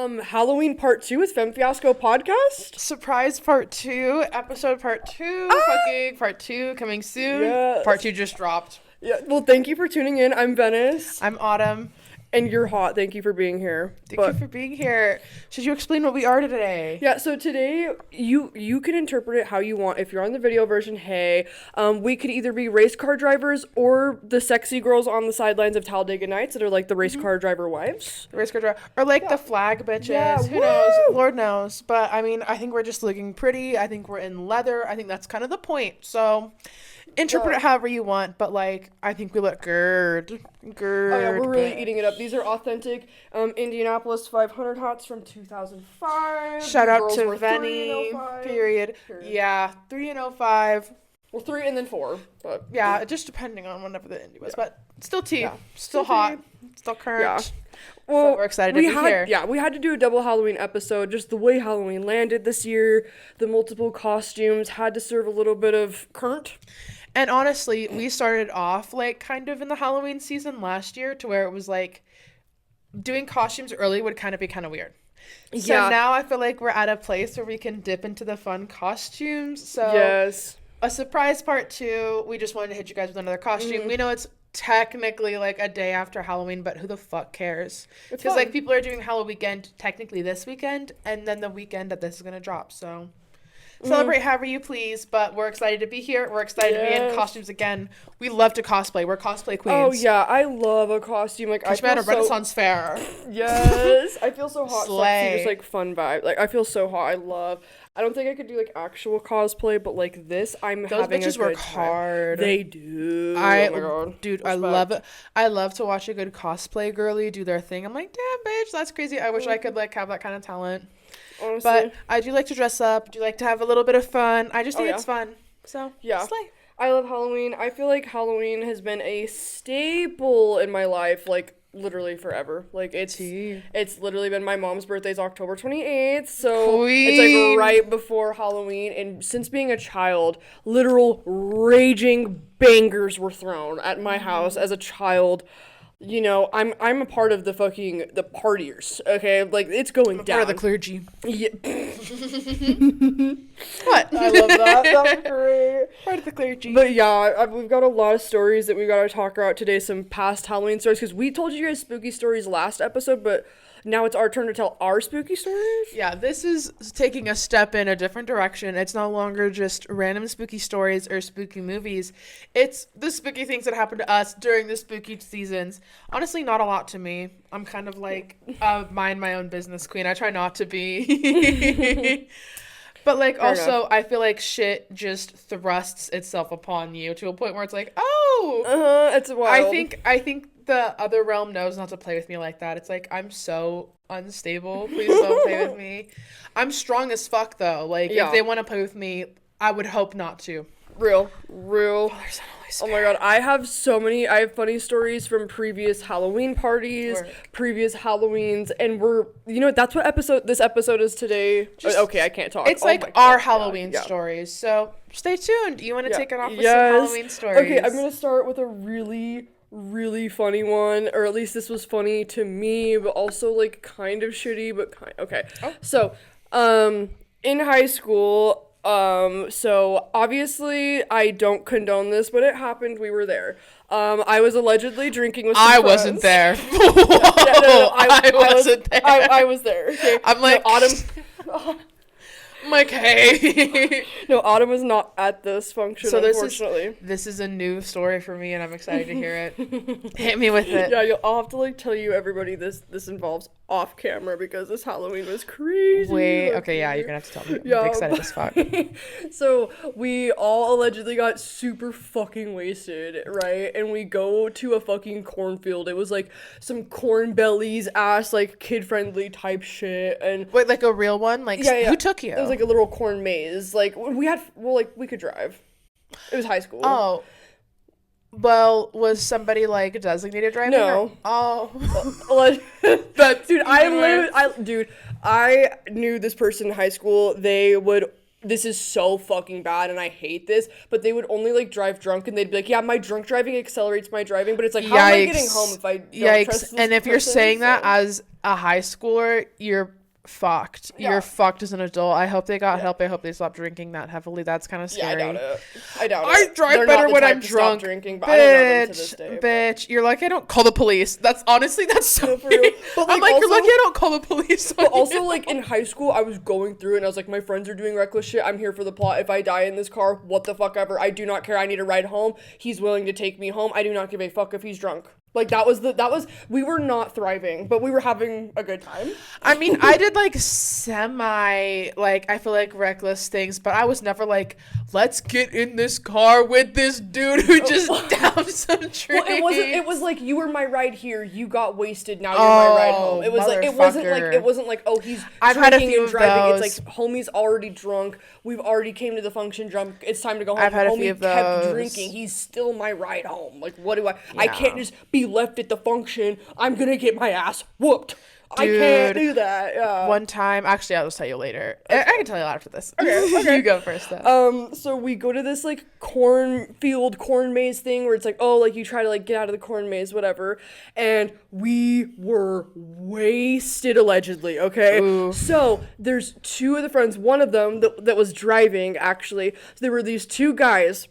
Halloween part 2 is Femme Fiasco podcast. Surprise part 2, episode part 2, fucking part 2 coming soon. Yes. Part 2 just dropped. Yeah, well, thank you for tuning in. I'm Venice. I'm Autumn. And you're hot. Thank you for being here. Thank you for being here. Should you explain what we are today? Yeah, so today you can interpret it how you want. If you're on the video version, hey, we could either be race car drivers or the sexy girls on the sidelines of Talladega Nights that are like the race car driver wives. The race car driver. Or like the flag bitches. Yeah, who knows? Lord knows. But I mean, I think we're just looking pretty. I think we're in leather. I think that's kind of the point. So interpret it however you want, but like I think we look good. Oh yeah, we're really eating it up. These are authentic Indianapolis 500 hats from 2005. Shout out Girls to were Venny. 3 Period. Yeah, 3 and 05. Well, 3 and then 4, but yeah, just depending on whenever the indie was, but still tea, Yeah. still hot, still current. Yeah. Well, so we're excited to be here. Yeah, we had to do a double Halloween episode. Just the way Halloween landed this year, the multiple costumes had to serve a little bit of current. And honestly, we started off like kind of in the Halloween season last year to where it was like doing costumes early would kind of be kind of weird. So now I feel like we're at a place where we can dip into the fun costumes. So yes, a surprise part 2. We just wanted to hit you guys with another costume. We know it's technically like a day after Halloween, but who the fuck cares? Because like people are doing Halloween weekend technically this weekend, and then the weekend that this is gonna drop. So celebrate however you please, but we're excited to be here. We're excited to be in costumes again. We love to cosplay. We're cosplay queens. Oh yeah, I love a costume. Like I feel at a Renaissance fair. Yes, I feel so hot. Slay. Sexy, just like fun vibe. Like I feel so hot. I don't think I could do like actual cosplay, but like this, I'm Those having bitches a good work time. hard. They do. Oh my god, dude, Respect. I love it. I love to watch a good cosplay girly do their thing. I'm like, damn, bitch, that's crazy. I wish I could like have that kind of talent. Honestly. But I do like to dress up. Do like to have a little bit of fun. I just think it's fun. So yeah, slay. I love Halloween. I feel like Halloween has been a staple in my life, like literally forever. Like it's literally been my mom's birthday's October 28th, so it's like right before Halloween. And since being a child, literal raging bangers were thrown at my house as a child. You know, I'm a part of the partiers, okay? Like, it's going down. Part of the clergy. Yeah. What? I love that. That's great. Part of the clergy. But yeah, we've got a lot of stories that we got to talk about today. Some past Halloween stories, because we told you guys spooky stories last episode, but now it's our turn to tell our spooky stories. Yeah, this is taking a step in a different direction. It's no longer just random spooky stories or spooky movies. It's the spooky things that happen to us during the spooky seasons. Honestly, not a lot to me. I'm kind of like a mind my own business queen. I try not to be. But like Fair also enough. I feel like shit just thrusts itself upon you to a point where it's like, oh, it's wild. I think the other realm knows not to play with me like that. It's like, I'm so unstable. Please don't play with me. I'm strong as fuck though. Like if they want to play with me, I would hope not to. Real. Oh my god, I have funny stories from previous Halloween parties, previous Halloweens, and that's what this episode is today. Okay, I can't talk. It's like our Halloween stories, so stay tuned. You want to take it off with some Halloween stories? Okay, I'm going to start with a really, really funny one, or at least this was funny to me, but also like kind of shitty, but okay. Oh. So, in high school, so obviously I don't condone this, but it happened. We were there. I was allegedly drinking with some friends. Wasn't there. I wasn't there. I was there. Okay. I'm like, Autumn. I'm like, hey. No, Autumn was not at this function, so unfortunately. This is a new story for me, and I'm excited to hear it. Hit me with it. Yeah, I'll have to like tell you everybody this involves off camera because this Halloween was crazy. Wait, okay, yeah, you're gonna have to tell me. I'm excited as fuck. So we all allegedly got super fucking wasted, right? And we go to a fucking cornfield. It was like some corn bellies ass like kid friendly type shit. And wait, like a real one? Like who took you? It was like a little corn maze. Like we could drive. It was high school. Oh. Well, was somebody like designated driving? No. Dude, I knew this person in high school. They would this is so fucking bad and I hate this, but they would only like drive drunk and they'd be like, yeah, my drunk driving accelerates my driving, but it's like, how am I getting home if I don't trust this And if you're person? saying that as a high schooler, you're fucked. You're fucked as an adult. I hope they got help. I hope they stopped drinking that heavily. That's kind of scary. Yeah, I doubt it. I drive They're better not the when type I'm to drunk. stop drinking, but I don't know them to this day, Bitch, you're like, I don't call the police. That's honestly, that's so for real. weird. But, I'm like, you're lucky I don't call the police. But also, like, in high school, I was going through it, and I was like, my friends are doing reckless shit. I'm here for the plot. If I die in this car, what the fuck ever. I do not care. I need a ride home. He's willing to take me home. I do not give a fuck if he's drunk. Like, we were not thriving, but we were having a good time. I mean, I did, like, I feel like reckless things, but I was never like, let's get in this car with this dude who just downed some drinks. Well, it was like, you were my ride here, you got wasted, now you're my ride home. It was like, it wasn't like, oh, he's drinking and driving. It's like, homie's already drunk, we've already came to the function drunk, it's time to go home. I've had a few of those. Kept drinking, he's still my ride home. Like, what do I can't just be left at the function. I'm gonna get my ass whooped. Dude, I can't do that. Yeah. One time, actually, I'll just tell you later. Okay. I can tell you after this. Okay. You go first, though. So we go to this, like, corn maze thing where it's like, oh, like, you try to, like, get out of the corn maze, whatever. And we were wasted, allegedly, okay? Ooh. So there's two of the friends, one of them that was driving, actually. So there were these two guys,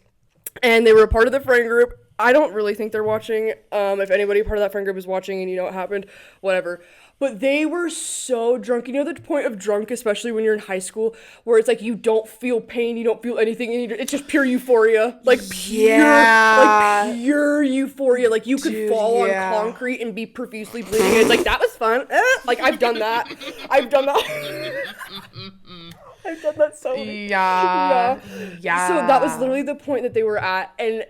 and they were a part of the friend group. I don't really think they're watching. If anybody part of that friend group is watching and you know what happened, whatever. But they were so drunk. You know the point of drunk, especially when you're in high school, where it's like you don't feel pain, you don't feel anything, and it's just pure euphoria. Like pure euphoria. Like you could fall on concrete and be profusely bleeding. And it's like, that was fun. Like, I've done that. I've done that so many. Yeah. So that was literally the point that they were at, and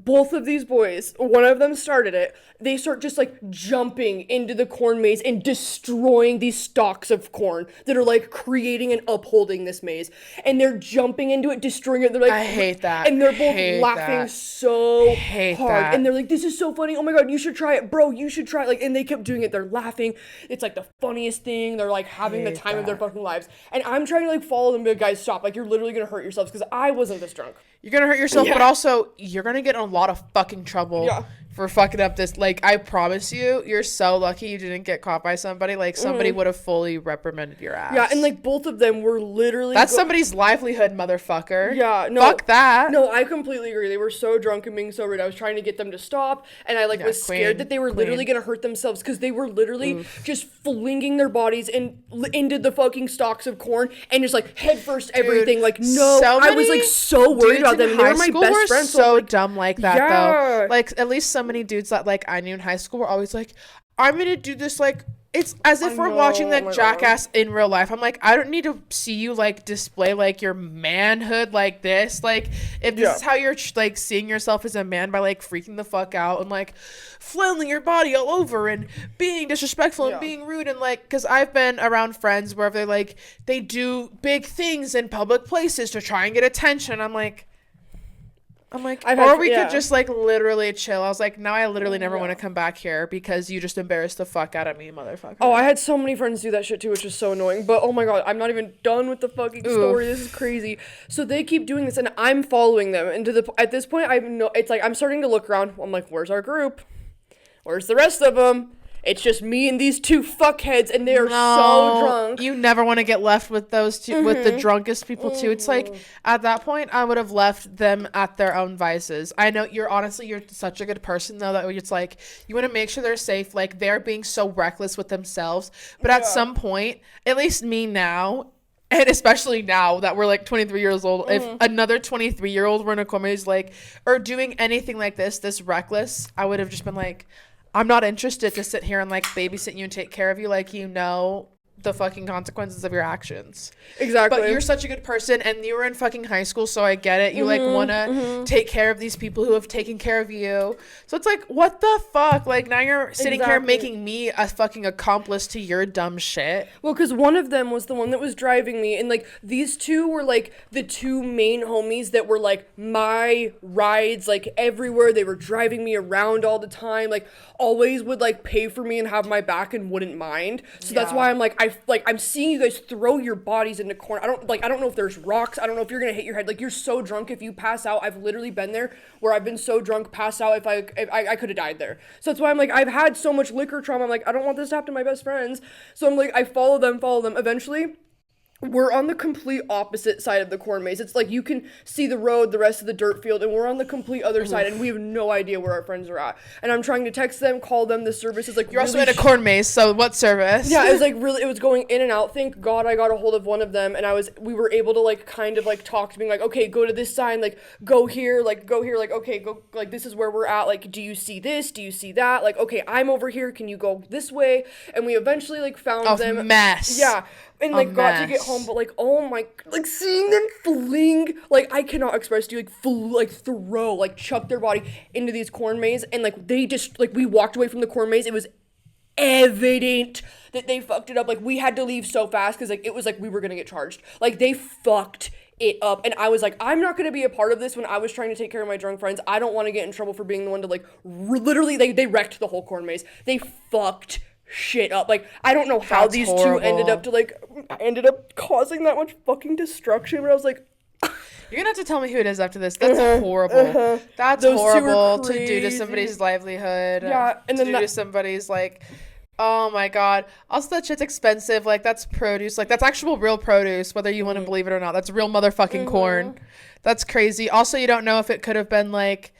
both of these boys, one of them started it, they start just, like, jumping into the corn maze and destroying these stalks of corn that are, like, creating and upholding this maze. And they're jumping into it, destroying it. They're like, I hate that. And they're both laughing so hard. And they're like, this is so funny. Oh my God, you should try it. Bro, you should try it. Like, and they kept doing it. They're laughing. It's, like, the funniest thing. They're, like, having the time of their fucking lives. And I'm trying to, like, follow them, but guys, stop. Like, you're literally going to hurt yourselves because I wasn't this drunk. You're going to hurt yourself, but also you're going to get in a lot of fucking trouble for fucking up this. Like, I promise you're so lucky you didn't get caught by somebody. Like, somebody would have fully reprimanded your ass. Yeah, and, like, both of them were literally... That's somebody's livelihood, motherfucker. Yeah, no. Fuck that. No, I completely agree. They were so drunk and being so rude. I was trying to get them to stop, and I, like, was scared that they were literally going to hurt themselves because they were literally just flinging their bodies into the fucking stalks of corn and just, like, head first everything. Like, no. I was, like, so worried about them. They were my best friends. So dumb like that, though. Like, at least so many dudes that, like, I knew in high school were always like, I'm gonna do this, like, it's as if we're watching, like, Jackass in real life. I'm like, I don't need to see you, like, display, like, your manhood like this. Like, if this is how you're, like, seeing yourself as a man by, like, freaking the fuck out and, like, flailing your body all over and being disrespectful and being rude and, like, because I've been around friends where they, like, they do big things in public places to try and get attention. I'm like, or we could just, like, literally chill. I was like, now I literally never want to come back here because you just embarrassed the fuck out of me, motherfucker. Oh, I had so many friends do that shit too, which is so annoying. But, oh my God, I'm not even done with the fucking story. This is crazy. So they keep doing this, and I'm following them. And at this point, it's like, I'm starting to look around. I'm like, where's our group? Where's the rest of them? It's just me and these two fuckheads, and they are so drunk. You never want to get left with those two, with the drunkest people, too. It's like, at that point, I would have left them at their own vices. I know you're such a good person, though, that it's like, you want to make sure they're safe. Like, they're being so reckless with themselves. But at some point, at least me now, and especially now that we're, like, 23 years old, if another 23-year-old were in a coma, like, or doing anything like this reckless, I would have just been like, I'm not interested to sit here and, like, babysit you and take care of you. Like, you know the fucking consequences of your actions. Exactly. But you're such a good person, and you were in fucking high school, so I get it. You like want to take care of these people who have taken care of you. So it's like, what the fuck? Like, now you're sitting here making me a fucking accomplice to your dumb shit. Well, because one of them was the one that was driving me, and, like, these two were, like, the two main homies that were, like, my rides, like, everywhere. They were driving me around all the time, like, always would, like, pay for me and have my back and wouldn't mind. So that's why I'm like, I I'm seeing you guys throw your bodies into corn. I don't know if there's rocks. I don't know if you're gonna hit your head. Like, you're so drunk if you pass out. I've literally been there where I've been so drunk, pass out. If I could have died there. So that's why I'm like, I've had so much liquor trauma. I'm like, I don't want this to happen to my best friends. So I'm like, I follow them. Eventually, we're on the complete opposite side of the corn maze. It's like you can see the road, the rest of the dirt field, and we're on the complete other side, and we have no idea where our friends are at. And I'm trying to text them, call them. The service is like, you're really also in a corn maze, so what service? Yeah, it was like really, it was going in and out. Thank God I got a hold of one of them, and we were able to like kind of like talk to being like, okay, go to this sign, like go here, like okay, go, like this is where we're at. Like, do you see this? Do you see that? Like, okay, I'm over here. Can you go this way? And we eventually like found them. Mess. Yeah. And, like, got to get home, but, like, oh, my, like, seeing them fling, like, I cannot express to you, like, throw, like, chuck their body into these corn maze, and, like, they just, like, we walked away from the corn maze, it was evident that they fucked it up, like, we had to leave so fast, because, like, it was, like, we were gonna get charged, like, they fucked it up, and I was like, I'm not gonna be a part of this when I was trying to take care of my drunk friends. I don't want to get in trouble for being the one to, like, literally, they wrecked the whole corn maze. They fucked shit up. Like, I don't know how That's these horrible. two ended up causing that much fucking destruction, but I was like, you're gonna have to tell me who it is after this. That's horrible. That's Those horrible to do to somebody's livelihood. Yeah, and then to do to somebody's, like, oh my God. Also, that shit's expensive. Like, that's produce. Like, that's actual real produce, whether you want to believe it or not. That's real motherfucking corn. That's crazy. Also, you don't know if it could have been, like,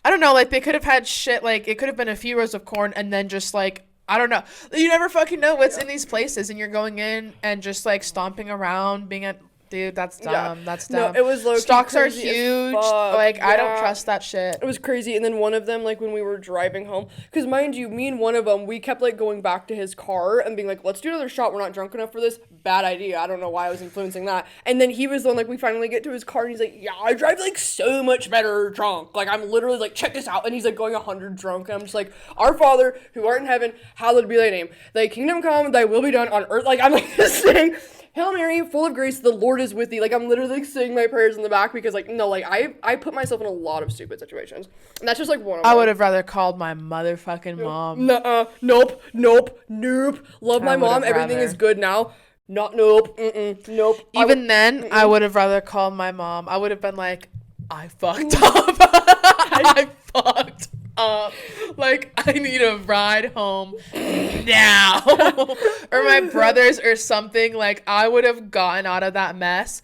I don't know, like, they could have had shit, like, it could have been a few rows of corn and then just, like, I don't know. You never fucking know what's in these places, and you're going in and just, like, stomping around, being at... Dude, that's dumb. Yeah. That's dumb. No, it was low-key Stocks are crazy huge. Like, I don't trust that shit. It was crazy. And then one of them, like, when we were driving home, because mind you, me and one of them, we kept, like, going back to his car and being like, let's do another shot. We're not drunk enough for this. Bad idea. I don't know why I was influencing that. And then he was the one, like, we finally get to his car, and he's like, yeah, I drive, like, so much better drunk. Like, I'm literally, like, check this out. And he's, like, going 100 drunk. And I'm just like, our Father, who art in heaven, hallowed be thy name. Thy kingdom come, thy will be done on earth. Like, I'm, like, just saying... Hail Mary, full of grace, the Lord is with thee. Like, I'm literally like, saying my prayers in the back because, like, no, like, I put myself in a lot of stupid situations. And that's just, like, one of them. I would have rather called my motherfucking mom. Nope. Love my mom. Everything is good now. Nope. Even then, I would have rather called my mom. I would have been like, I fucked up. I fucked up. Like, I need a ride home now. Or my brothers or something. Like, I would have gotten out of that mess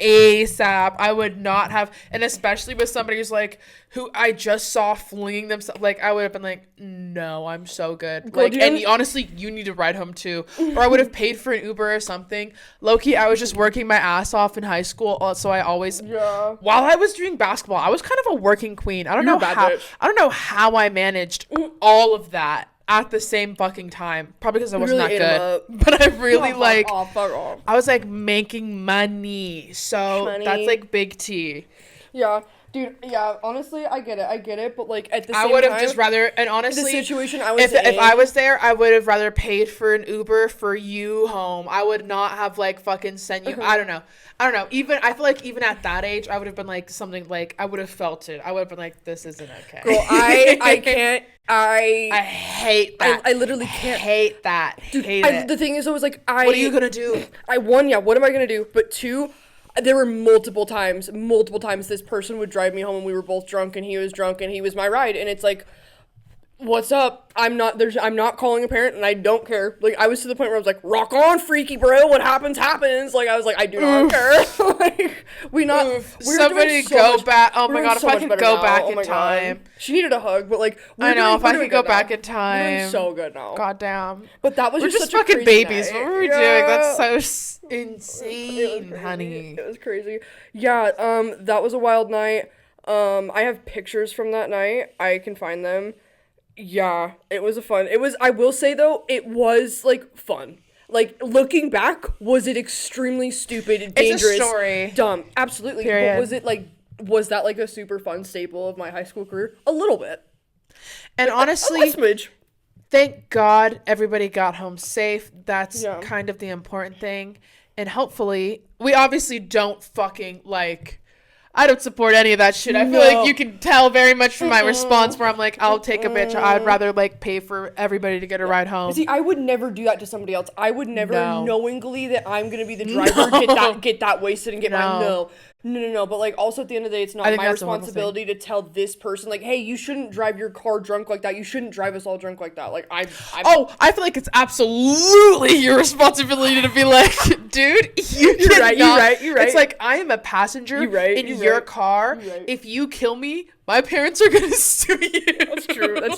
ASAP. I would not have, and especially with somebody who's like, who I just saw fleeing themselves, like, I would have been like, no, I'm so good. Like, and honestly, you need to ride home too. Or I would have paid for an Uber or something. Low-key, I was just working my ass off in high school, so I always, while I was doing basketball, I was kind of a working queen. I don't know how I managed all of that at the same fucking time. Probably because I wasn't that good. But I really I was like making money. So that's like big T. Yeah. Dude, yeah, honestly, I get it, but, like, at the same time... I would have just rather, and honestly... The situation I was if I was there, I would have rather paid for an Uber for you home. I would not have, like, fucking sent you... I don't know. Even, I feel like even at that age, I would have been, like, something, like, I would have felt it. I would have been like, this isn't okay. Girl, I can't... I hate that. I literally can't... hate that. Dude, hate it. The thing is, I was like, what are you gonna do? One, what am I gonna do? But two... There were multiple times this person would drive me home and we were both drunk and he was drunk and he was my ride. And it's like, what's up? I'm not calling a parent and I don't care. Like, I was to the point where I was like, rock on, freaky bro. What happens. Like, I was like, I do not care. Like, somebody go back. Oh my God, if I could go back in time. She needed a hug, but like, I know, if I could go back in time. We're doing so good now. God damn. But that was just such fucking a crazy babies. night. What were we doing? That's so insane, honey. It was crazy. Yeah, that was a wild night. I have pictures from that night. I can find them. Yeah, it was I will say though, it was like fun. Like, looking back, was it extremely stupid and dangerous? It's a story. Dumb. Absolutely. Period. But was that like a super fun staple of my high school career? A little bit. And honestly, a smidge. Thank God everybody got home safe. That's kind of the important thing. And hopefully, we obviously don't fucking, like, I don't support any of that shit. I feel like you can tell very much from my response where I'm like, I'll take a bitch. I'd rather like pay for everybody to get a ride home. See, I would never do that to somebody else. I would never knowingly that I'm gonna be the driver get that wasted and get my No. But like also at the end of the day, it's not my responsibility to tell this person like, hey, you shouldn't drive your car drunk like that. You shouldn't drive us all drunk like that. Like I feel like it's absolutely your responsibility to be like, dude, you're right. It's like I am a passenger in your car. If you kill me, my parents are gonna sue you. That's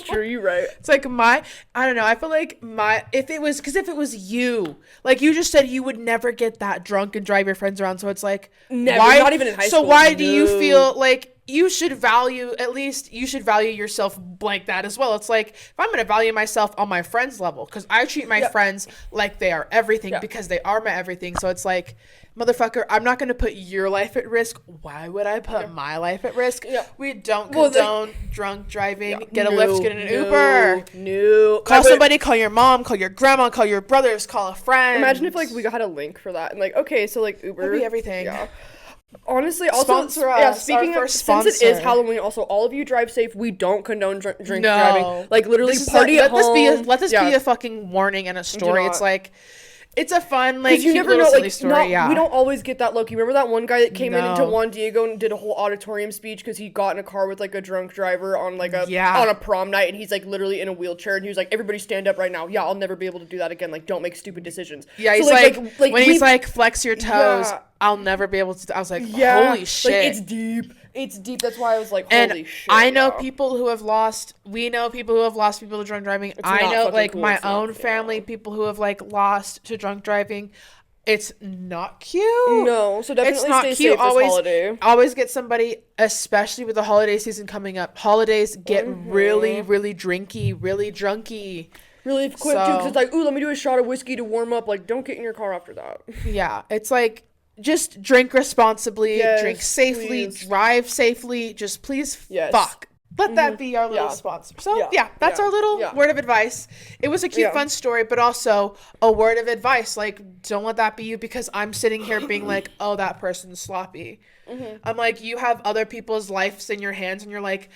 true. You're right. It's like I don't know. I feel like if it was you, like you just said, you would never get that drunk and drive your friends around. So it's like, never. Not even in high school. So why do you feel like you should value yourself like that as well? It's like, if I'm gonna value myself on my friends' level, because I treat my friends like they are everything because they are my everything. So it's like, motherfucker, I'm not going to put your life at risk. Why would I put my life at risk? We don't condone drunk driving. Get a Lyft, get an Uber. No. Call somebody, call your mom, call your grandma, call your brothers, call a friend. Imagine if, like, we got a link for that. And, like, okay, so, like, Uber. That'd be everything. Yeah. Honestly, also, sponsor us. Speaking of, since it is Halloween, also, all of you drive safe. We don't condone drink driving. Like, literally, party at home. Let this be a fucking warning and a story. It's like... It's a fun, like, you never know, like, story, we don't always get that lucky. Remember that one guy that came into Juan Diego and did a whole auditorium speech because he got in a car with, like, a drunk driver on, like, on a prom night, and he's, like, literally in a wheelchair, and he was like, everybody stand up right now. Yeah, I'll never be able to do that again. Like, don't make stupid decisions. Yeah, he's so, like he's like, flex your toes, I'll never be able to. I was like, holy shit. Like, it's deep. It's deep. That's why I was like, holy shit. I know people who have lost. We know people who have lost people to drunk driving. I know, like, my own family, people who have, like, lost to drunk driving. It's not cute. No, so definitely stay safe this holiday. Always get somebody, especially with the holiday season coming up. Holidays get really, really drinky, really drunky. Really quick, too, because it's like, ooh, let me do a shot of whiskey to warm up. Like, don't get in your car after that. Yeah, it's like... Just drink responsibly, drink safely, drive safely. Just please fuck. Let that be our little sponsor. So, that's our little word of advice. It was a cute, fun story, but also a word of advice. Like, don't let that be you, because I'm sitting here being like, oh, that person's sloppy. I'm like, you have other people's lives in your hands, and you're like,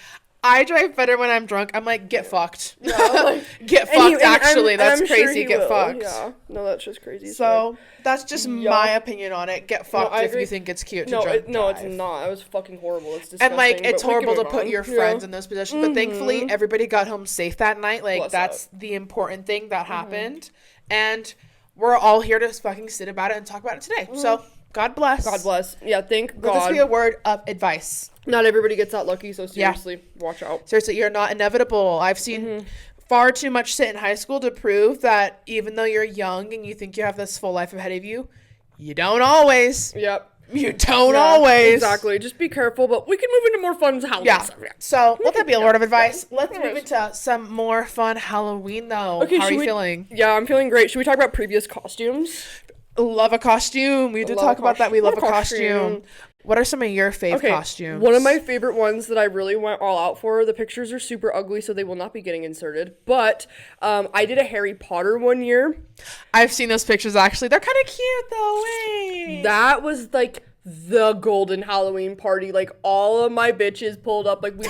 I drive better when I'm drunk. I'm like, get fucked. Yeah, like, get fucked, actually. That's crazy. Sure get fucked. Yeah. No, that's just crazy. So, that's just my opinion on it. Get fucked if you think it's cute to drunk drive. No, it's not. It was fucking horrible. It's disgusting. And, like, it's horrible to put your friends in those positions. But thankfully, everybody got home safe that night. Like, that's the important thing that happened. And we're all here to fucking sit about it and talk about it today. So, God bless. God bless. Yeah, thank God. Let this be a word of advice. Not everybody gets that lucky, so seriously, watch out. Seriously, you're not inevitable. I've seen far too much shit in high school to prove that even though you're young and you think you have this full life ahead of you, you don't always. Yep. You don't always. Exactly. Just be careful, but we can move into more fun Halloween stuff. Yeah. So, let that be a word of advice. Let's move into some more fun Halloween, though. Okay, how are you feeling? Yeah, I'm feeling great. Should we talk about previous costumes? Love a costume. We did talk about that. We love a costume. What are some of your fave costumes? One of my favorite ones that I really went all out for, the pictures are super ugly, so they will not be getting inserted. But I did a Harry Potter one year. I've seen those pictures, actually. They're kind of cute, though. Wait. That was, like, the golden Halloween party. Like, all of my bitches pulled up. Like, we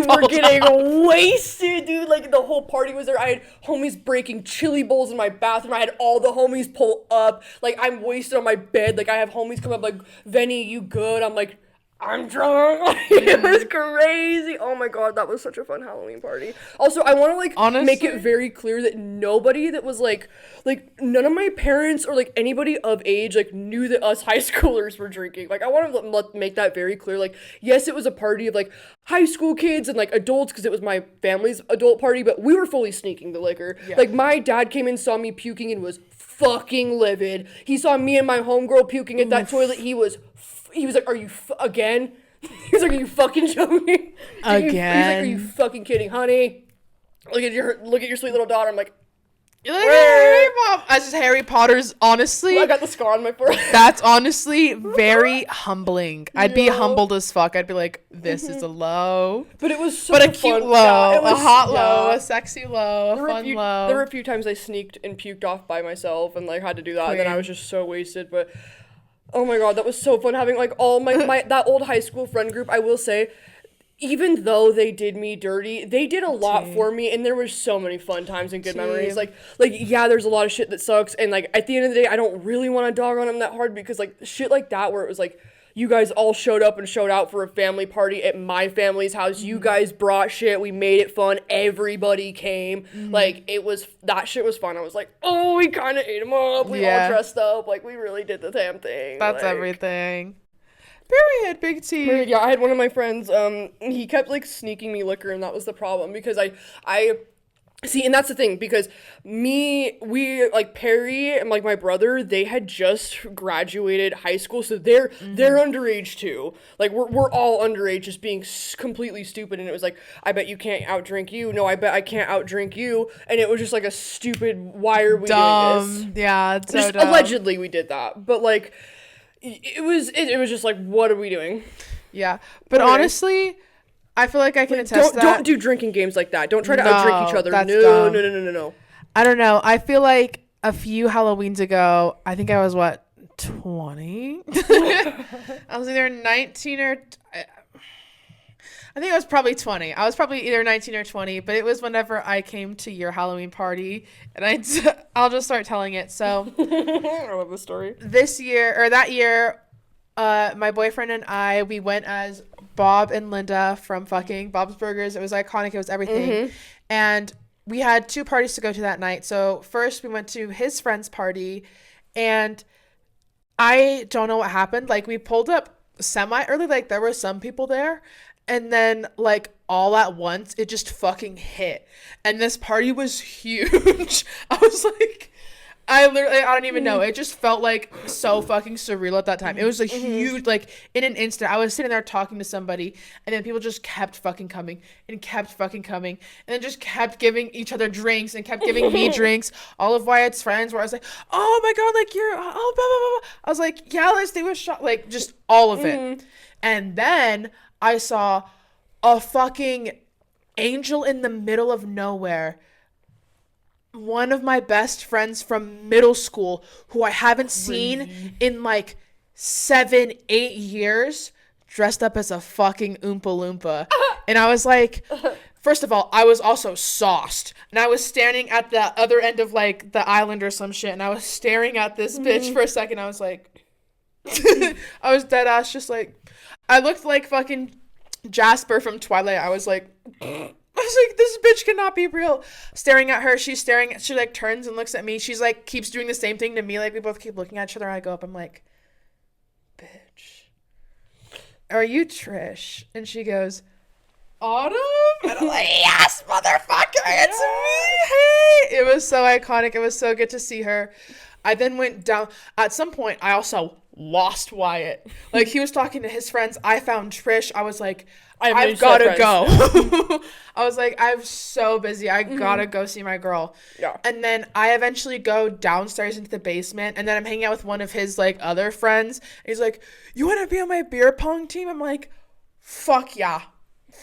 were getting wasted, dude. Like, the whole party was there. I had homies breaking chili bowls in my bathroom. I had all the homies pull up. Like, I'm wasted on my bed. Like, I have homies come up like, Venny, you good? I'm like, I'm drunk. It was crazy. Oh my God, that was such a fun Halloween party. Also, I want to, like, honestly, make it very clear that nobody that was, like, none of my parents or, like, anybody of age, like, knew that us high schoolers were drinking. Like, I want to make that very clear. Like, yes, it was a party of, like, high school kids and, like, adults because it was my family's adult party, but we were fully sneaking the liquor. Yeah. Like, my dad came in, saw me puking, and was fucking livid. He saw me and my homegirl puking at that toilet. He was like, are you again? He was like, are you fucking joking? Again? He's like, are you fucking kidding, honey? Look at your sweet little daughter. I'm like, Harry Potter. As just Harry Potter's, honestly. Well, I got the scar on my forehead. That's honestly very humbling. I'd be humbled as fuck. I'd be like, this is a low. But it was so fun. But a cute low, a hot low, a sexy low, a fun low. There were a few times I sneaked and puked off by myself and, like, had to do that. And then I was just so wasted. But Oh my god, that was so fun having like all my that old high school friend group. I will say, even though they did me dirty, they did a lot for me, and there was so many fun times and good memories. Like yeah, there's a lot of shit that sucks, and like at the end of the day, I don't really want to dog on them that hard because like shit like that where it was like you guys all showed up and showed out for a family party at my family's house. You guys brought shit. We made it fun. Everybody came. Like, that shit was fun. I was like, oh, we kind of ate them up. We all dressed up. Like, we really did the damn thing. That's like, everything. Period, Big T. Yeah, I had one of my friends, he kept, like, sneaking me liquor, and that was the problem, because I see, and that's the thing, because Perry and, like, my brother, they had just graduated high school, so they're underage, too. Like, we're all underage, just being completely stupid, and it was like, I bet you can't outdrink you. No, I bet I can't outdrink you. And it was just, like, a stupid, why are we doing this? Yeah, it's so just dumb. Allegedly, we did that. But, like, it was just, like, what are we doing? Yeah. But honestly, I feel like I can attest that. Don't do drinking games like that. Don't try to outdrink each other. No. I don't know. I feel like a few Halloweens ago, I think I was, 20? I was either 19 or... I think I was probably 20. I was probably either 19 or 20, but it was whenever I came to your Halloween party, and I'll just start telling it. So... I love this story. That year, my boyfriend and I, we went as Bob and Linda from fucking Bob's Burgers. It was iconic. It was everything. And we had 2 parties to go to that night. So first we went to his friend's party, and I don't know what happened. Like, we pulled up semi-early. Like, there were some people there. And then, like, all at once, it just fucking hit. And this party was huge. I was like... I don't even know. It just felt like so fucking surreal at that time. It was a huge, like, in an instant, I was sitting there talking to somebody, and then people just kept fucking coming, and then just kept giving each other drinks, and kept giving me drinks. All of Wyatt's friends where I was like, oh my god, like, you're, oh, blah, blah, blah. I was like, yeah, let's do a shot. Like, just all of it. And then I saw a fucking angel in the middle of nowhere. One of my best friends from middle school, who I haven't seen in like 7-8 years, dressed up as a fucking Oompa Loompa. And I was like, first of all, I was also sauced. And I was standing at the other end of like the island or some shit. And I was staring at this bitch for a second. I was like, I was dead ass, just like, I looked like fucking Jasper from Twilight. I was like, this bitch cannot be real. Staring at her, she like turns and looks at me. She's like, keeps doing the same thing to me. Like, we both keep looking at each other. I go up, I'm like, bitch, are you Trish? And she goes, Autumn? And I'm like, yes, motherfucker, it's me. Hey. It was so iconic. It was so good to see her. I then went down. At some point, I also lost Wyatt. Like, he was talking to his friends. I found Trish. I was like, I've gotta go. I was like, I'm so busy. I gotta go see my girl. Yeah. And then I eventually go downstairs into the basement, and then I'm hanging out with one of his like other friends. And he's like, you want to be on my beer pong team? I'm like, fuck yeah.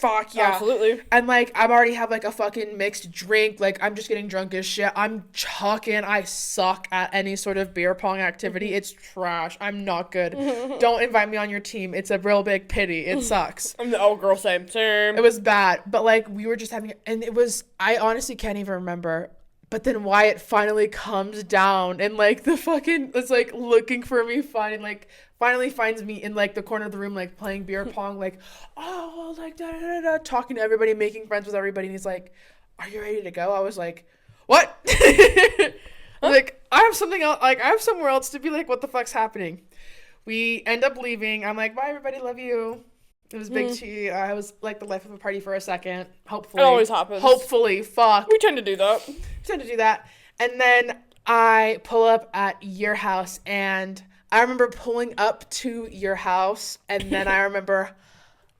Absolutely. And like, I already have like a fucking mixed drink. Like, I'm just getting drunk as shit. I'm chucking. I suck at any sort of beer pong activity. It's trash. I'm not good. Don't invite me on your team. It's a real big pity. It sucks. I'm the old girl, same. It was bad. But like, we were just having, and it was, I honestly can't even remember. But then Wyatt finally comes down and like the fucking is like looking for me, finally finds me in like the corner of the room, like playing beer pong, like, oh, like da da da, talking to everybody, making friends with everybody. And he's like, are you ready to go? I was like, what? Like, I have something else, like, I have somewhere else to be. Like, what the fuck's happening? We end up leaving. I'm like, bye everybody, love you. It was Big T. I was like the life of a party for a second. Hopefully. It always happens. Hopefully. Fuck. We tend to do that. And then I pull up at your house, and I remember pulling up to your house, and then I remember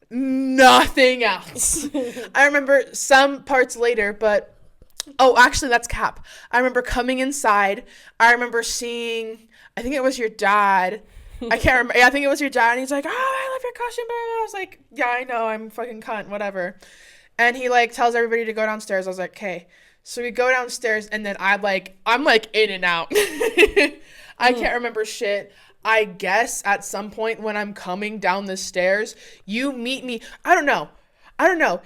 nothing else. I remember some parts later, but... Oh, actually, that's Cap. I remember coming inside. I remember seeing... I think it was your dad... I can't remember. Yeah, I think it was your dad. And he's like, oh, I love your costume. I was like, yeah, I know. I'm fucking cunt. Whatever. And he like tells everybody to go downstairs. I was like, okay. So we go downstairs, and then I'm like in and out. I can't remember shit. I guess at some point when I'm coming down the stairs, you meet me. I don't know.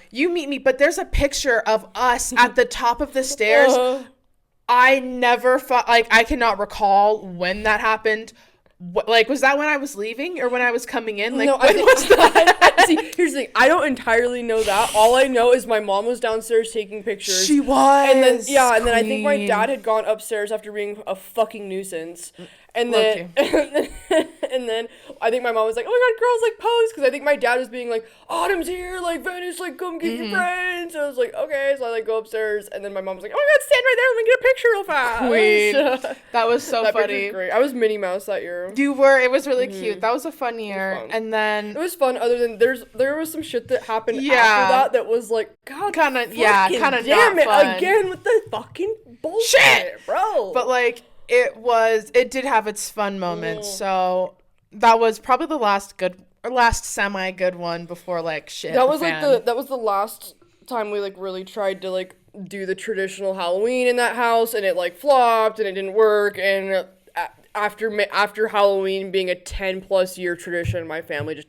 You meet me, but there's a picture of us at the top of the stairs. I never felt like I cannot recall when that happened. Like, was that when I was leaving or when I was coming in? Like, no, when was that? See, here's the thing. I don't entirely know that. All I know is my mom was downstairs taking pictures. She was. And then, and then I think my dad had gone upstairs after being a fucking nuisance. And then, and then I think my mom was like, oh my god, girls, like, pose. Because I think my dad was being like, Autumn's here, like, Venice, like, come get your friends. So I was like, okay. So I, like, go upstairs. And then my mom was like, oh my god, stand right there. Let me get a picture real fast. Queen. That was so that funny. Great. I was Minnie Mouse that year. You were. It was really cute. That was a fun year. And then... It was fun, other than there was some shit that happened after that was like, god, kind of damn it, fun. again with the fucking bullshit, bro. But, like... It did have its fun moments, so that was probably the last semi-good one before, like, shit. That was the last time we, like, really tried to, like, do the traditional Halloween in that house, and it, like, flopped, and it didn't work, and after Halloween being a 10+ year tradition, my family just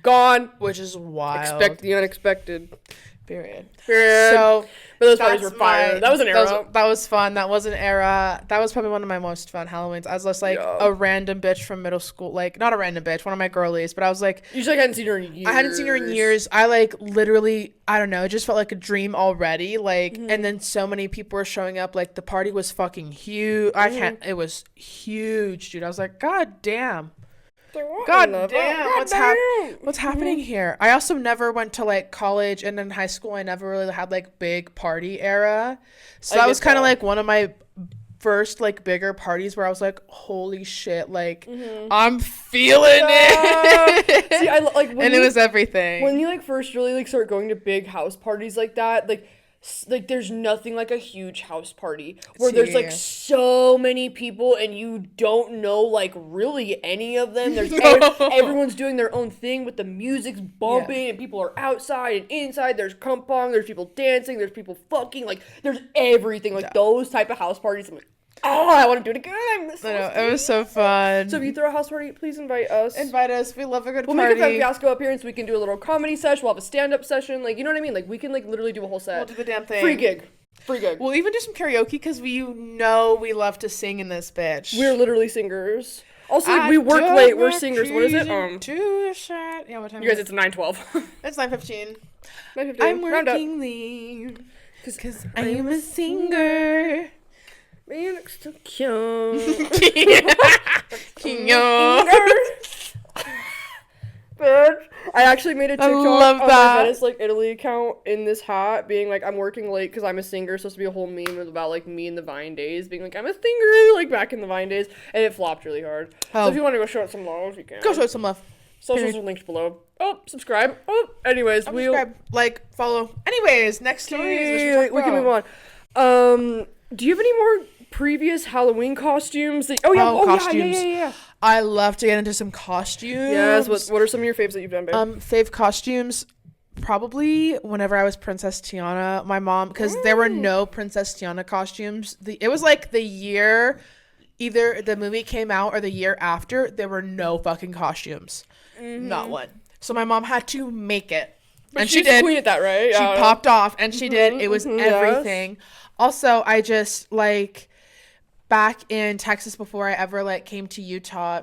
gone. Which is wild. Expect the unexpected. Period. So, but those parties were fire. That was an era. That was fun. That was an era. That was probably one of my most fun Halloweens. I was just like a random bitch from middle school. Like, not a random bitch, one of my girlies. But I was like... You just, like, hadn't seen her in years. I hadn't seen her in years. I, like, literally... I don't know. It just felt like a dream already. Like, and then so many people were showing up. Like, the party was fucking huge. It was huge, dude. I was like, god damn. God damn, what's happening here? I also never went to, like, college, and in high school I never really had, like, big party era. So that was kind of like one of my first, like, bigger parties where I was like, holy shit, like, I'm feeling it. See, I like when it was everything. When you, like, first really, like, start going to big house parties like that, like there's nothing like a huge house party where there's, like, so many people and you don't know, like, really any of them. There's everyone's doing their own thing, but the music's bumping and people are outside and inside. There's pong, there's people dancing, there's people fucking, like, there's everything. Like, those type of house parties, I'm like, oh, I want to do it again. I miss those. It was so fun. So if you throw a house party, please invite us. We love a good party. We'll make a Femme Fiasco appearance. We can do a little comedy session. We'll have a stand-up session. Like, you know what I mean? Like, we can, like, literally do a whole set. We'll do the damn thing. Free gig. We'll even do some karaoke because we love to sing in this bitch. We're literally singers. Also, like, we work late. We're singers. What is it? Yeah, what time? You guys, it's 9:12. It's 9:15. 9:15. I'm working late because I am a singer. Man, it's so cute. Bitch. I actually made a TikTok on my Venice, like, Italy account in this hat being like, I'm working late because I'm a singer. It's supposed to be a whole meme about, like, me in the Vine days being like, I'm a singer, like, back in the Vine days. And it flopped really hard. So if you want to go show it some love, you can. Go show it some love. Socials are linked below. Oh, subscribe. Oh, anyways. Subscribe, like, follow. Anyways, next stories. We can move on. Do you have any more previous Halloween costumes? Costumes. Yeah. I love to get into some costumes. Yes, what are some of your faves that you've done, babe? Fave costumes, probably whenever I was Princess Tiana, my mom, because there were no Princess Tiana costumes. It was like the year, either the movie came out or the year after, there were no fucking costumes. Not one. So my mom had to make it. But and she did. Queen at that, right? She popped off and she did. It was everything. Yes. Also, I just, like, back in Texas before I ever, like, came to Utah,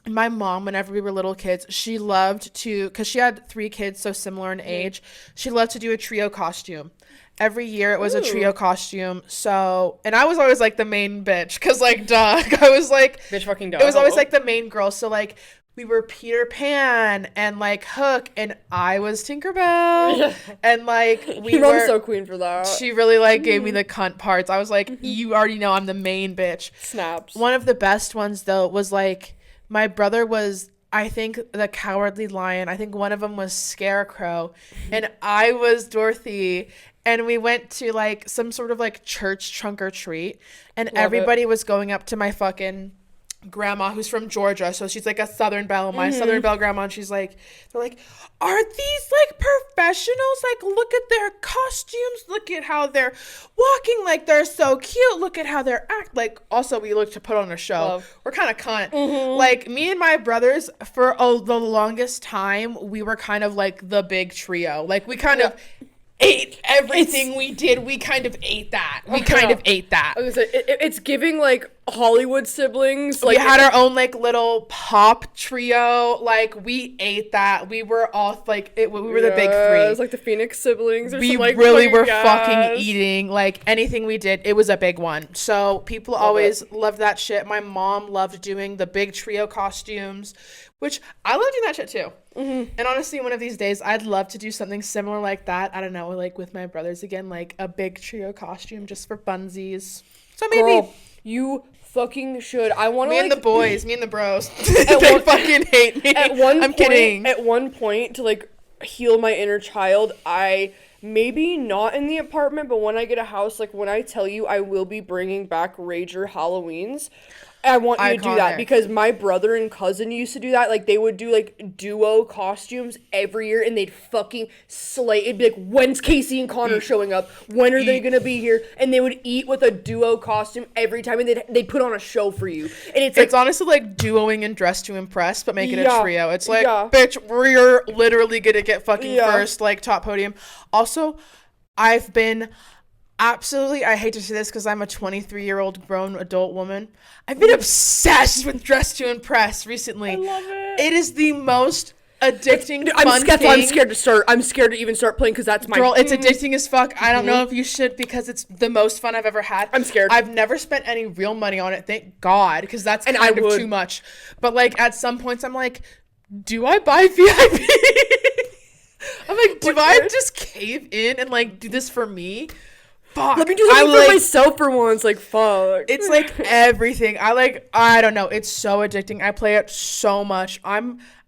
my mom, whenever we were little kids, she loved to, because she had 3 kids so similar in age, she loved to do a trio costume. Every year it was a trio costume. So, and I was always, like, the main bitch, because, like, duh. I was, like, bitch fucking duh. It was always, like, the main girl. So, like, we were Peter Pan and, like, Hook, and I was Tinkerbell. And, like, Your mom's so queen for that. She really, like, gave me the cunt parts. I was like, you already know I'm the main bitch. Snaps. One of the best ones, though, was, like, my brother was, I think, the Cowardly Lion. I think one of them was Scarecrow. And I was Dorothy. And we went to, like, some sort of, like, church trunk or treat. And everybody was going up to my fucking grandma who's from Georgia, so she's like a Southern Belle, my Southern Belle grandma, and she's like, they're like, are these like professionals? Like, look at their costumes, look at how they're walking, like they're so cute, look at how they're act. Like, also we look to put on a show. Love. We're kind of cunt. Like, me and my brothers for the longest time, we were kind of like the big trio. Like, we kind of ate everything we did. We kind of ate that. It's giving like Hollywood siblings. Like, we had our own like little pop trio. Like, we ate that. We were all like we were the big three. It was like the Phoenix siblings. We really were fucking eating like anything we did. It was a big one. So people always loved that shit. My mom loved doing the big trio costumes, which I love doing that shit too. And honestly, one of these days, I'd love to do something similar like that. I don't know, like with my brothers again, like a big trio costume just for funsies. So maybe. Girl, you fucking should. I want to. Me and the boys, me and the bros. They fucking hate me. I'm kidding. At one point, to like heal my inner child, I maybe not in the apartment, but when I get a house, like when I tell you I will be bringing back Rager Halloweens. I want you to do that because my brother and cousin used to do that. Like, they would do like duo costumes every year, and they'd fucking slay. It'd be like, when's Casey and Connor showing up? When are they gonna be here? And they would eat with a duo costume every time, and they'd put on a show for you. And it's honestly like duoing and Dress to Impress, but make it a trio. It's like, bitch, we're literally gonna get fucking first, like, top podium. Also, I've been absolutely, I hate to say this because I'm a 23-year-old grown adult woman. I've been obsessed with Dress to Impress recently. I love it. It is the most addicting, thing. I'm scared to start. I'm scared to even start playing because that's my... Girl, it's addicting as fuck. I don't know if you should because it's the most fun I've ever had. I'm scared. I've never spent any real money on it, thank God, because that's kind of too much. But, like, at some points, I'm like, do I buy VIP? I'm like, do I just cave in and, like, do this for me? Fuck. Let me do something for myself for once. Like, fuck. It's like everything. I don't know. It's so addicting. I play it so much. I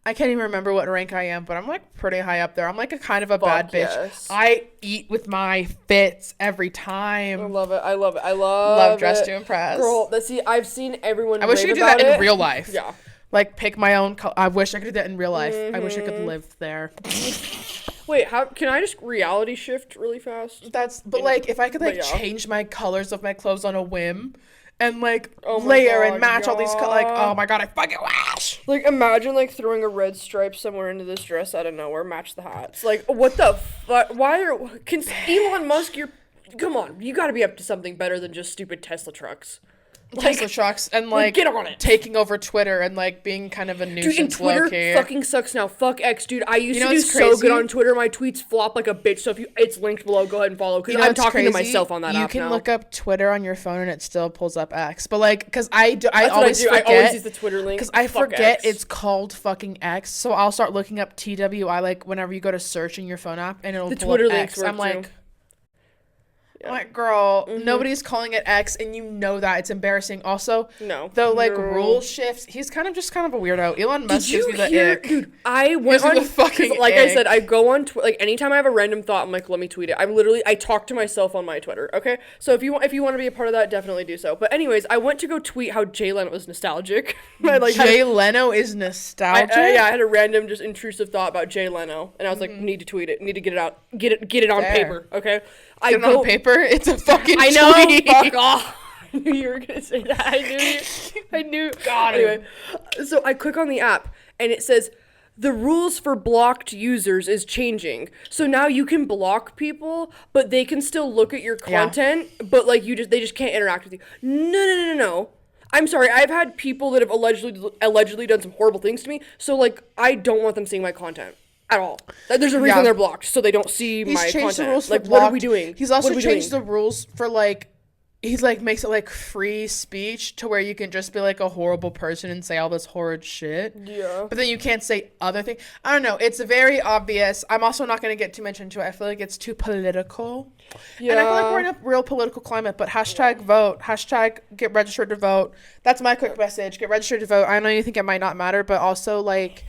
can't even remember what rank I am, but I'm like pretty high up there. I'm like a kind of a bad bitch. Yes. I eat with my fits every time. I love it. I love Dress to Impress. Girl, I've seen everyone. I wish I could do that in real life. Yeah. Like, pick my own. I wish I could do that in real life. I wish I could live there. Wait, how can I just reality shift really fast? Like, if I could like change my colors of my clothes on a whim, and like layer and match all these like, oh my God, I fucking wish. Like, imagine like throwing a red stripe somewhere into this dress out of nowhere, match the hats. Like, what the fuck? Can Elon Musk? Come on, you got to be up to something better than just stupid Tesla trucks. Tesla trucks and like get on it. Taking over Twitter and like being kind of a nuisance. Dude, and Twitter fucking sucks now. Fuck X, dude. I used to do so good on Twitter. My tweets flop like a bitch. So if it's linked below, go ahead and follow. Because I'm talking to myself on that app now. You can look up Twitter on your phone and it still pulls up X. But like, because I always forget. I always use the Twitter link. Because I forget it's called fucking X. So I'll start looking up TWI like whenever you go to search in your phone app and it'll pull up X. I'm like. I'm like, girl, nobody's calling it X, and you know that. It's embarrassing. Also, rule shifts, he's kind of a weirdo. Elon Musk gives me the ick. Dude, I went on, I said, I go on, like, anytime I have a random thought, I'm like, let me tweet it. I talk to myself on my Twitter, okay? So if you want to be a part of that, definitely do so. But anyways, I went to go tweet how Jay Leno was nostalgic. Jay Leno is nostalgic? I had a random, just intrusive thought about Jay Leno, and I was like, need to tweet it, need to get it out, get it on paper, okay? On paper? It's a fucking I know. tweet. Fuck off. I knew you were gonna say that. I knew. God. Anyway, so I click on the app and it says the rules for blocked users is changing. So now you can block people, but they can still look at your content. Yeah. But like they just can't interact with you. No. I'm sorry. I've had people that have allegedly done some horrible things to me. So like I don't want them seeing my content. At all. There's a reason they're blocked, so they don't see my content. The rules like, what are we doing? He's also changed the rules for, like, he's, like, makes it, like, free speech to where you can just be, like, a horrible person and say all this horrid shit. Yeah. But then you can't say other things. I don't know. It's very obvious. I'm also not going to get too much into it. I feel like it's too political. Yeah. And I feel like we're in a real political climate, but #vote, #get registered to vote. That's my quick message. Get registered to vote. I know you think it might not matter, but also, like...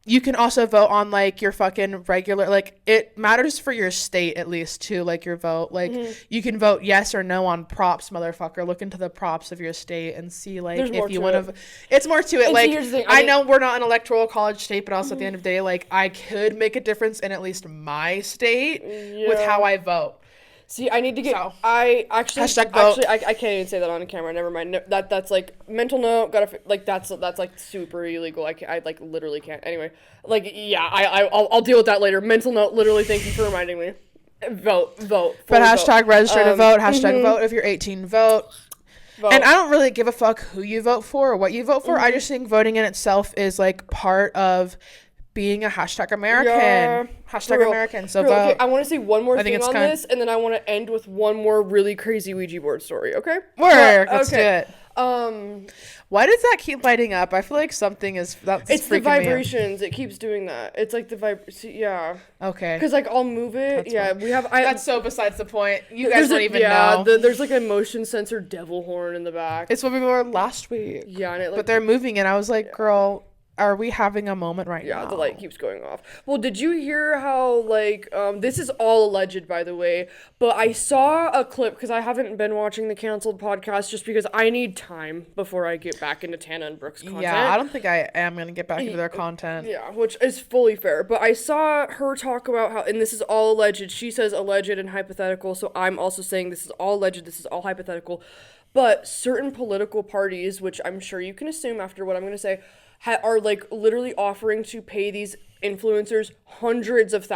you can also vote on like your fucking regular, like it matters for your state at least too, like your vote. Like you can vote yes or no on props, motherfucker. Look into the props of your state and see like if you want to. It's more to it. And like I know we're not an electoral college state, but also at the end of the day, like I could make a difference in at least my state with how I vote. See, I need to get. So, I actually I can't even say that on camera. Never mind. No, that's like mental note. Gotta like that's like super illegal. I like literally can't. Anyway, like yeah, I'll deal with that later. Mental note. Literally, thank you for reminding me. Vote. But hashtag register to vote. Hashtag vote if you're 18. Vote. And I don't really give a fuck who you vote for or what you vote for. I just think voting in itself is like part of being a hashtag American. Yeah, hashtag American. So vote. Okay, I want to say one more thing on this, and then I want to end with one more really crazy Ouija board story, okay? Let's do it. Why does that keep lighting up? I feel like something is... It's the vibrations. It keeps doing that. It's like the yeah. Okay. Because like I'll move it. That's so besides the point. You guys don't even know. There's like a motion sensor devil horn in the back. It's what we were last week. Yeah, and but they're moving, and I was like, girl... Are we having a moment now? Yeah, the light keeps going off. Well, did you hear how, like, this is all alleged, by the way, but I saw a clip, because I haven't been watching the Canceled podcast, just because I need time before I get back into Tana and Brooke's content. Yeah, I don't think I am going to get back into their content. Yeah, which is fully fair. But I saw her talk about how, and this is all alleged, she says alleged and hypothetical, so I'm also saying this is all alleged, this is all hypothetical, but certain political parties, which I'm sure you can assume after what I'm going to say, are like literally offering to pay these influencers hundreds of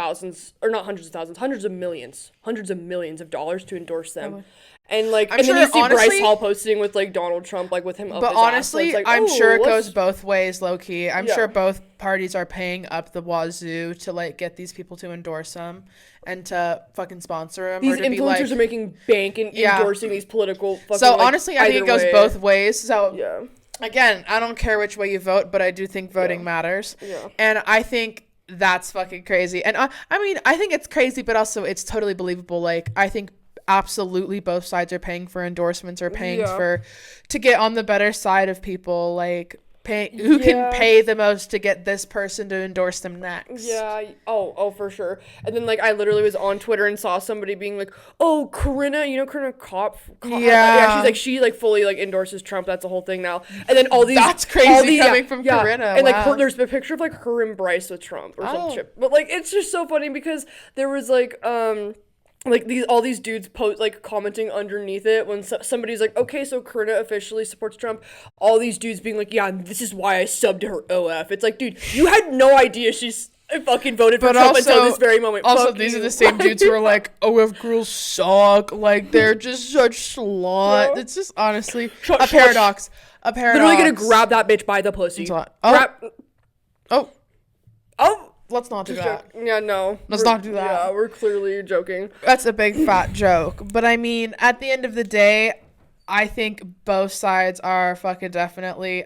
millions of dollars to endorse them. And like, and then you see Bryce Hall posting with like Donald Trump, like with him up his ass. But honestly, I'm sure it goes both ways, low key. I'm sure both parties are paying up the wazoo to like get these people to endorse them and to fucking sponsor them. These influencers are making bank and endorsing these political fucking. So honestly, I think it goes both ways. So yeah. Again, I don't care which way you vote, but I do think voting matters. Yeah. And I think that's fucking crazy. And I mean, I think it's crazy, but also it's totally believable. Like, I think absolutely both sides are paying for endorsements or paying to get on the better side of people. Like, who can pay the most to get this person to endorse them next. Yeah. Oh, for sure. And then, like, I literally was on Twitter and saw somebody being like, oh, Corinna, you know Corinna Kopp? Yeah. She fully, like, endorses Trump. That's the whole thing now. And then all these... That's crazy coming from Corinna. And, like, there's a picture of, like, her and Bryce with Trump or some shit. But, like, it's just so funny because there was, like all these dudes commenting underneath it when somebody's like, okay, so Corinna officially supports Trump. All these dudes being like, yeah, this is why I subbed to her OF. It's like, dude, you had no idea she's fucking voted for Trump until this very moment. Also, these are the same dudes who are like, OF girls suck. Like, they're just such sluts. Yeah. It's just honestly a paradox. A paradox. Literally gonna grab that bitch by the pussy. Let's not do that. Yeah, no. Let's not do that. Yeah, we're clearly joking. That's a big fat joke. But I mean, at the end of the day, I think both sides are definitely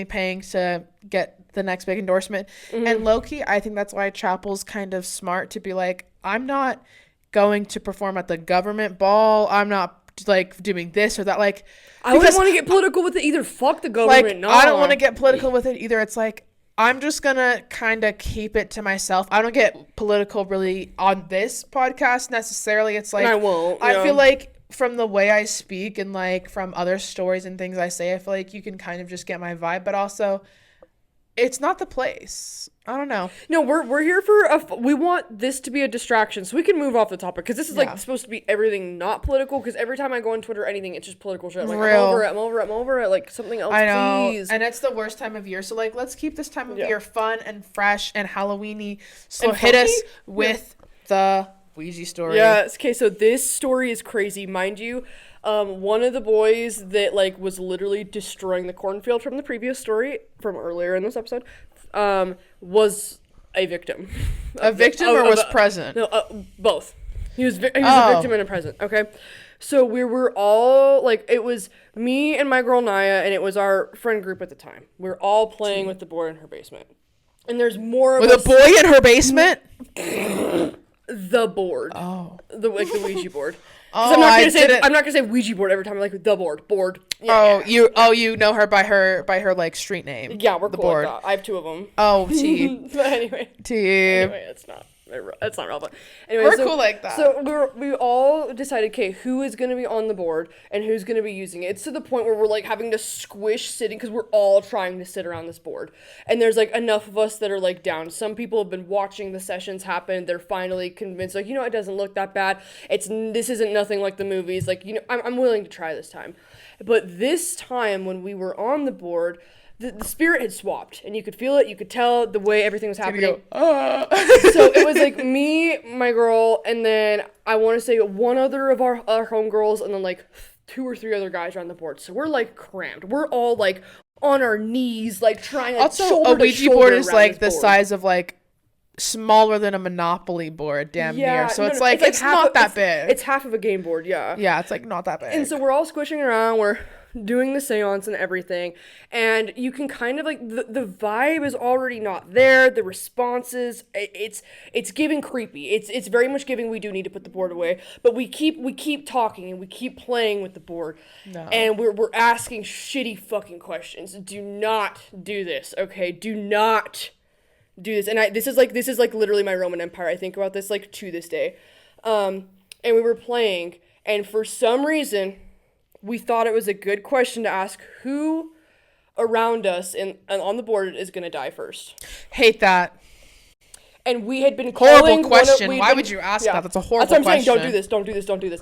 paying to get the next big endorsement. Mm-hmm. And low-key, I think that's why Chapel's kind of smart to be like, I'm not going to perform at the government ball. I'm not like doing this or that. Like, I wouldn't want to get political with it either. Fuck the government. Like, I don't want to get political with it either. It's like, I'm just going to kind of keep it to myself. I don't get political really on this podcast necessarily. It's like, and I won't. I feel like from the way I speak and like from other stories and things I say, I feel like you can kind of just get my vibe, but also it's not the place. I don't know. No, we're here we want this to be a distraction so we can move off the topic because this is like supposed to be everything not political because every time I go on Twitter or anything, it's just political shit. Like, I'm over it. Like, something else, I know. Please. And it's the worst time of year. So, like, let's keep this time of year fun and fresh and Halloween-y. So hit us with the Ouija story. Yeah. Okay, so this story is crazy. Mind you, one of the boys that, like, was literally destroying the cornfield from the previous story from earlier in this episode, was a victim. Present? No, both. He was a victim and a present, okay? So we were all, like, it was me and my girl Naya, and it was our friend group at the time. We were all playing with the board in her basement. And there's more of a boy in her basement? The board. Oh. The Ouija board. I'm not gonna say Ouija board every time. I'm like the board. Yeah. You know her by her like street name. Yeah, we're cool board. Like that. I have 2 of them. Oh, T. But anyway, it's not relevant. Anyway, we're cool like that. So we all decided, okay, who is going to be on the board and who's going to be using it. It's to the point where we're like having to squish sitting because we're all trying to sit around this board. And there's like enough of us that are like down. Some people have been watching the sessions happen. They're finally convinced, like, it doesn't look that bad. This isn't nothing like the movies. Like, I'm willing to try this time. But this time when we were on the board, the spirit had swapped, and you could feel it. You could tell the way everything was happening. So it was like me, my girl, and then I want to say one other of our homegirls, and then like 2 or 3 other guys around the board. So we're like crammed. We're all like on our knees, like trying. Like, also, a Ouija board is like the size of like smaller than a Monopoly board, damn near. So it's like it's not that big. It's half of a game board, yeah. Yeah, it's like not that big. And so we're all squishing around. We're doing the seance and everything, and you can kind of like the vibe is already not there. The responses, it's giving creepy. It's very much giving we do need to put the board away, but we keep talking and we keep playing with the board. No. And we're asking shitty fucking questions. Do not do this, okay? Do not do this. And this is like literally my Roman Empire. I think about this like to this day. And we were playing, and for some reason we thought it was a good question to ask who around us and on the board is going to die first. Hate that. And we had been calling... Horrible question. Why would you ask that? That's a horrible question. That's what I'm saying. Don't do this.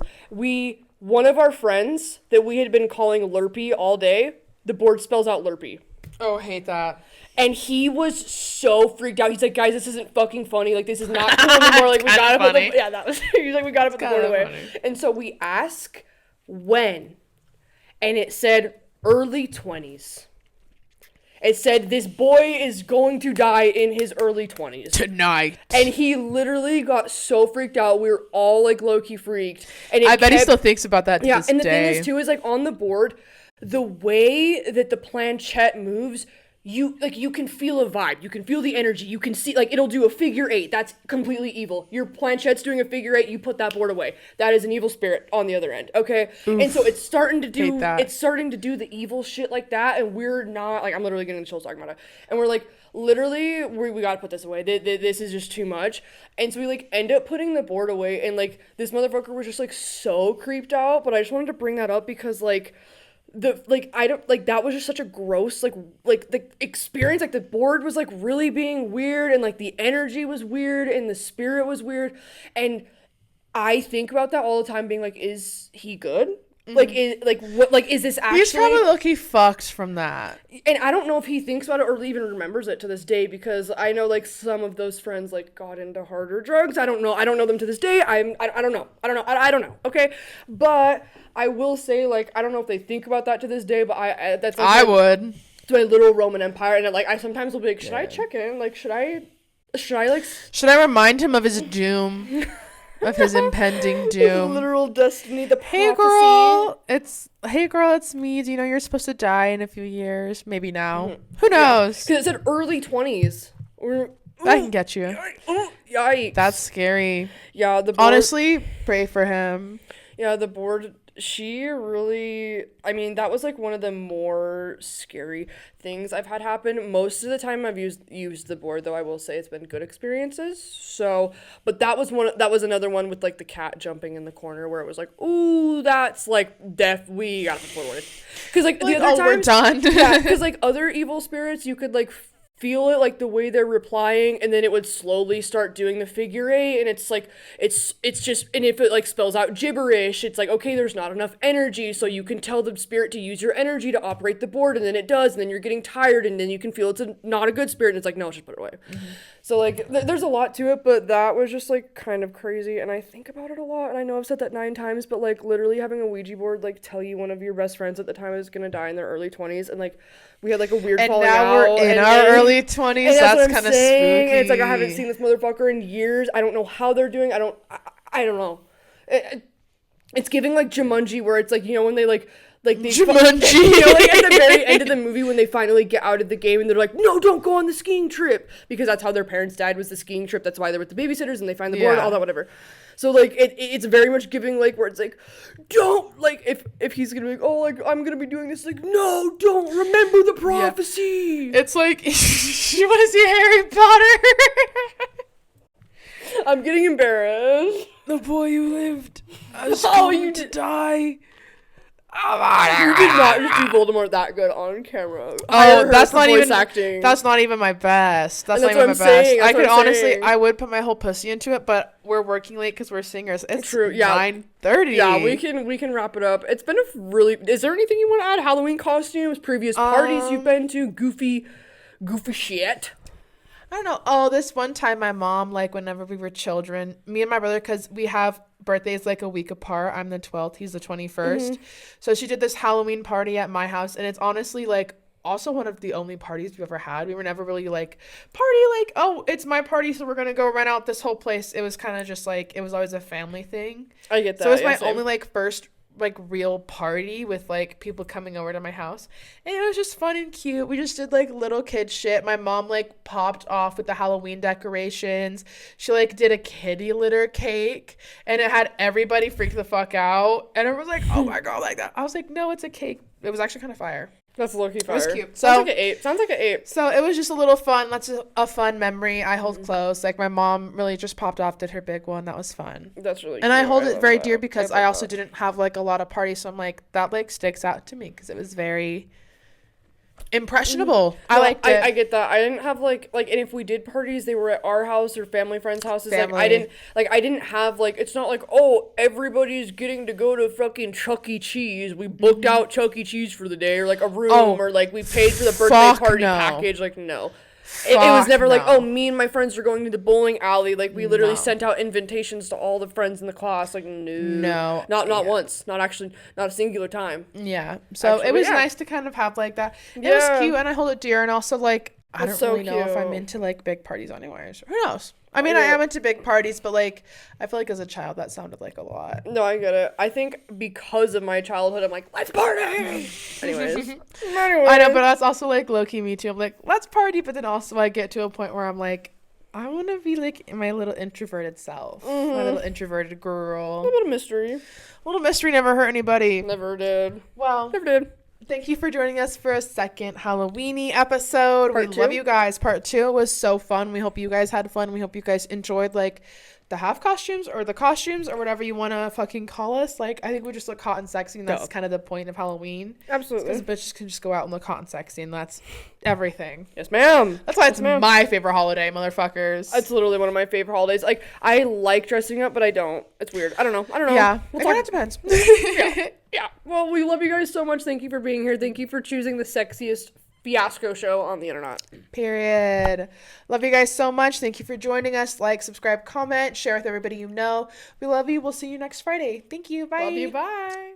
One of our friends that we had been calling Lurpy all day, the board spells out Lurpy. Oh, hate that. And he was so freaked out. He's like, guys, this isn't fucking funny. Like, this is not cool anymore. Like, we gotta put the... Yeah, that was... He's like, we gotta put the board away. Funny. And so we ask when... And it said early 20s. It said this boy is going to die in his early 20s. Tonight. And he literally got so freaked out. We were all like low-key freaked. And I bet he still thinks about that to this day. Yeah, and the thing is too is like on the board, the way that the planchette moves, you can feel a vibe. You can feel the energy. You can see, like, it'll do a figure 8. That's completely evil. Your planchette's doing a figure 8. You put that board away. That is an evil spirit on the other end. Okay. Oof, and so it's starting to do the evil shit like that. And we're not, like, I'm literally getting the chills talking about it. And we're like, literally, we gotta put this away. This is just too much. And so we like end up putting the board away. And like this motherfucker was just like so creeped out. But I just wanted to bring that up because like, that was just such a gross like the experience. Like the board was like really being weird, and like the energy was weird, and the spirit was weird, and I think about that all the time, being like, is he good? Mm-hmm. Is this actually... He's probably lucky fucked from that. And I don't know if he thinks about it or even remembers it to this day, because I know like some of those friends like got into harder drugs. I don't know them to this day. I don't know. Okay. But I will say, like, I don't know if they think about that to this day, but I would. It's my little Roman Empire. And like, I sometimes will be like, should I check in? Like, should I remind him of his doom? Of his impending doom. His literal destiny, the prophecy. Hey girl, it's me. Do you know you're supposed to die in a few years? Maybe now. Mm-hmm. Who knows? Because it said early 20s. I can get you. Yikes. That's scary. Yeah, the board, honestly, pray for him. Yeah, the board, she really, I mean, that was like one of the more scary things I've had happen. Most of the time I've used the board, though I will say it's been good experiences. So, but that was another one with like the cat jumping in the corner where it was like, ooh, that's like we gotta put the board away. Because like the other times, we're done. Yeah, because like other evil spirits, you could like feel it, like the way they're replying, and then it would slowly start doing the figure 8, and it's like it's just, and if it like spells out gibberish, it's like, okay, there's not enough energy, so you can tell the spirit to use your energy to operate the board, and then it does, and then you're getting tired, and then you can feel it's not a good spirit, and it's like, no, just put it away. Mm-hmm. So like there's a lot to it, but that was just like kind of crazy, and I think about it a lot, and I know I've said that 9 times, but like literally having a Ouija board like tell you one of your best friends at the time is gonna die in their early 20s, and like we had like a weird falling out. And now we're in our early 20s. That's kind of spooky. And it's like I haven't seen this motherfucker in years. I don't know how they're doing. I don't know. It's giving like Jumanji, where it's like, you know, when they like they Jumanji. You know, like at the very end of the movie when they finally get out of the game and they're like, no, don't go on the skiing trip, because that's how their parents died, was the skiing trip. That's why they're with the babysitters and they find the board, all that, whatever. So like it's very much giving like where it's like, don't like if he's gonna be like, oh like I'm gonna be doing this, like no, don't remember the prophecy. Yeah. It's like you want to see Harry Potter. I'm getting embarrassed. The boy who lived is going to die. You did not just do Voldemort that good on camera. Oh, that's not even acting. That's not even my best. That's not even my best. I could honestly, I would put my whole pussy into it, but we're working late because we're singers. It's true. Yeah, 9:30. Yeah, we can wrap it up. It's been a really. Is there anything you want to add? Halloween costumes, previous parties you've been to, goofy shit. I don't know. Oh, this one time my mom, like whenever we were children, me and my brother, because we have birthdays like a week apart. I'm the 12th. He's the 21st. Mm-hmm. So she did this Halloween party at my house. And it's honestly like also one of the only parties we've ever had. We were never really like party like, oh, it's my party, so we're going to go rent out this whole place. It was kind of just like, it was always a family thing. I get that. So it was my only like first like real party with like people coming over to my house, and it was just fun and cute. We just did like little kid shit. My mom like popped off with the Halloween decorations. She like did a kitty litter cake, and it had everybody freak the fuck out, and everyone was like, oh my god, like that. I was like, no, it's a cake. It was actually kind of fire. That's low-key fire. It was cute. Sounds like an 8. So it was just a little fun. That's a fun memory I hold close. Like my mom really just popped off, did her big one. That was fun. That's really cute. And I hold it very dear because I also didn't have like a lot of parties. So I'm like, that like sticks out to me because it was very impressionable. I liked it. I get that. I didn't have like and if we did parties, they were at our house or family friends' houses. Family. Like I didn't have like, it's not like, oh, everybody's getting to go to fucking Chuck E. Cheese. We booked out Chuck E. Cheese for the day, or like a room, or like we paid for the birthday party package. Like no. It was never like, oh, me and my friends are going to the bowling alley. Like, we literally sent out invitations to all the friends in the class. Like, no. Not once. Not a singular time. Yeah. So it was nice to kind of have, like, that. It was cute, and I hold it dear. And also, like, I don't really know if I'm into, like, big parties anyways. Who knows? I mean, I am into big parties, but, like, I feel like as a child, that sounded like a lot. No, I get it. I think because of my childhood, I'm like, let's party! Anyways. I know, but that's also, like, low-key me, too. I'm like, let's party, but then also I get to a point where I'm like, I want to be, like, my little introverted self. My little introverted girl. A little bit of mystery. A little mystery never hurt anybody. Never did. Well. Never did. Thank you for joining us for a second Halloween-y episode. We love you guys. Part 2 was so fun. We hope you guys had fun. We hope you guys enjoyed, like, the half costumes or the costumes or whatever you want to fucking call us. Like, I think we just look hot and sexy, and that's kind of the point of Halloween. Absolutely. Because bitches can just go out and look hot and sexy, and that's everything. Yes, ma'am. That's why it's my favorite holiday, motherfuckers. It's literally one of my favorite holidays. Like, I like dressing up, but I don't. It's weird. I don't know. Yeah. It kind of depends. Yeah. Well, we love you guys so much. Thank you for being here. Thank you for choosing the sexiest Fiasco show on the internet. Period. Love you guys so much. Thank you for joining us. Like, subscribe, comment, share with everybody you know. We love you. We'll see you next Friday. Thank you. Bye. Love you. Bye.